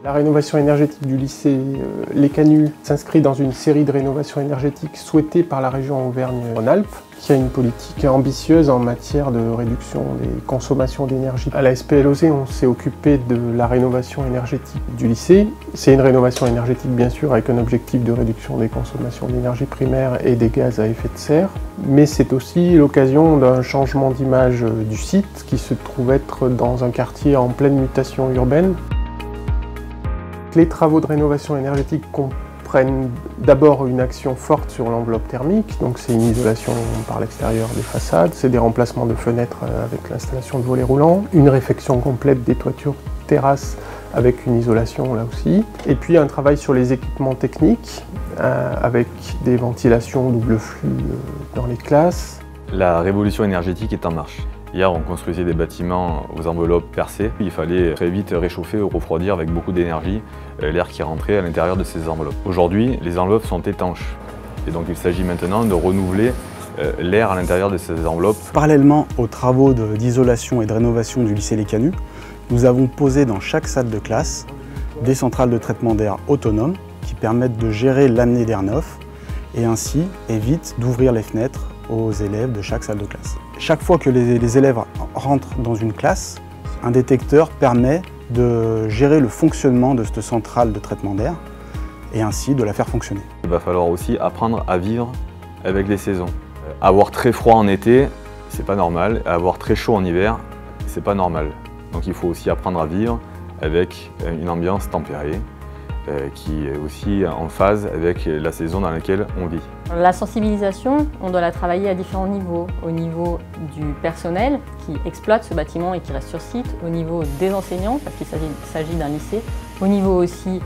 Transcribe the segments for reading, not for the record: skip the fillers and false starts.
La rénovation énergétique du lycée Les Canuts s'inscrit dans une série de rénovations énergétiques souhaitées par la région Auvergne-Rhône-Alpes, qui a une politique ambitieuse en matière de réduction des consommations d'énergie. À la SPLOC, on s'est occupé de la rénovation énergétique du lycée. C'est une rénovation énergétique bien sûr avec un objectif de réduction des consommations d'énergie primaire et des gaz à effet de serre, mais c'est aussi l'occasion d'un changement d'image du site qui se trouve être dans un quartier en pleine mutation urbaine. Les travaux de rénovation énergétique comprennent d'abord une action forte sur l'enveloppe thermique, donc c'est une isolation par l'extérieur des façades, c'est des remplacements de fenêtres avec l'installation de volets roulants, une réfection complète des toitures terrasses avec une isolation là aussi, et puis un travail sur les équipements techniques avec des ventilations double flux dans les classes. La révolution énergétique est en marche. Hier, on construisait des bâtiments aux enveloppes percées. Il fallait très vite réchauffer ou refroidir avec beaucoup d'énergie l'air qui rentrait à l'intérieur de ces enveloppes. Aujourd'hui, les enveloppes sont étanches. Et donc il s'agit maintenant de renouveler l'air à l'intérieur de ces enveloppes. Parallèlement aux travaux d'isolation et de rénovation du lycée Les Canuts, nous avons posé dans chaque salle de classe des centrales de traitement d'air autonomes qui permettent de gérer l'amenée d'air neuf et ainsi évitent d'ouvrir les fenêtres aux élèves de chaque salle de classe. Chaque fois que les élèves rentrent dans une classe, un détecteur permet de gérer le fonctionnement de cette centrale de traitement d'air et ainsi de la faire fonctionner. Il va falloir aussi apprendre à vivre avec les saisons. Avoir très froid en été, c'est pas normal. Avoir très chaud en hiver, c'est pas normal. Donc il faut aussi apprendre à vivre avec une ambiance tempérée qui est aussi en phase avec la saison dans laquelle on vit. La sensibilisation, on doit la travailler à différents niveaux. Au niveau du personnel qui exploite ce bâtiment et qui reste sur site, au niveau des enseignants, parce qu'il s'agit d'un lycée, au niveau aussi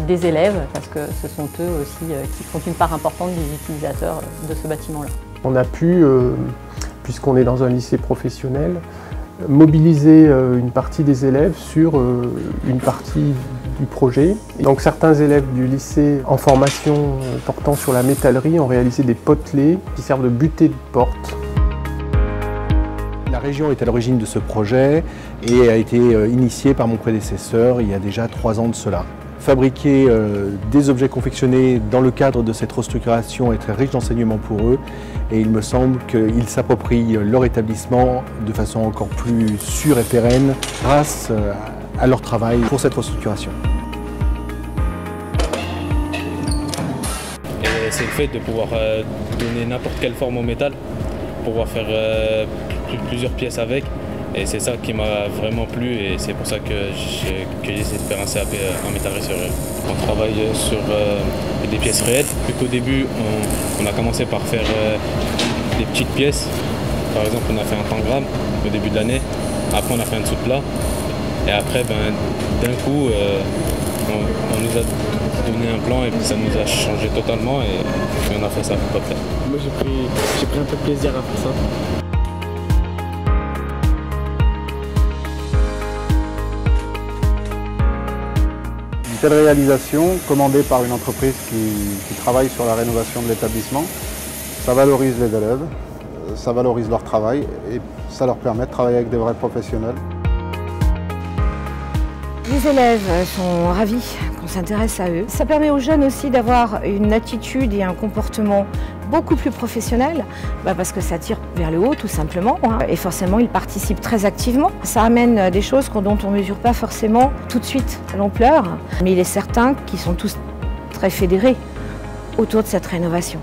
des élèves, parce que ce sont eux aussi qui font une part importante des utilisateurs de ce bâtiment-là. On a pu, puisqu'on est dans un lycée professionnel, mobiliser une partie des élèves sur une partie du projet. Donc certains élèves du lycée en formation portant sur la métallerie ont réalisé des potelets qui servent de butée de porte. La région est à l'origine de ce projet et a été initiée par mon prédécesseur il y a déjà 3 ans de cela. Fabriquer des objets confectionnés dans le cadre de cette restructuration est très riche d'enseignements pour eux et il me semble qu'ils s'approprient leur établissement de façon encore plus sûre et pérenne grâce à leur travail pour cette restructuration. C'est le fait de pouvoir donner n'importe quelle forme au métal, pouvoir faire plusieurs pièces avec. Et c'est ça qui m'a vraiment plu et c'est pour ça que j'ai essayé de faire un CAP en métallerie sur réel. On travaille sur des pièces réelles. Vu qu'au début, on a commencé par faire des petites pièces. Par exemple, on a fait un pentagramme au début de l'année. Après, on a fait un dessous de plat. Et après, d'un coup, on nous a donné un plan et puis ça nous a changé totalement et on a fait ça pour pas faire. Moi, j'ai pris un peu de plaisir à faire ça. Une telle réalisation, commandée par une entreprise qui travaille sur la rénovation de l'établissement, ça valorise les élèves, ça valorise leur travail et ça leur permet de travailler avec des vrais professionnels. Les élèves sont ravis qu'on s'intéresse à eux. Ça permet aux jeunes aussi d'avoir une attitude et un comportement beaucoup plus professionnel, parce que ça tire vers le haut tout simplement, et forcément ils participent très activement. Ça amène des choses dont on ne mesure pas forcément tout de suite l'ampleur, mais il est certain qu'ils sont tous très fédérés autour de cette rénovation.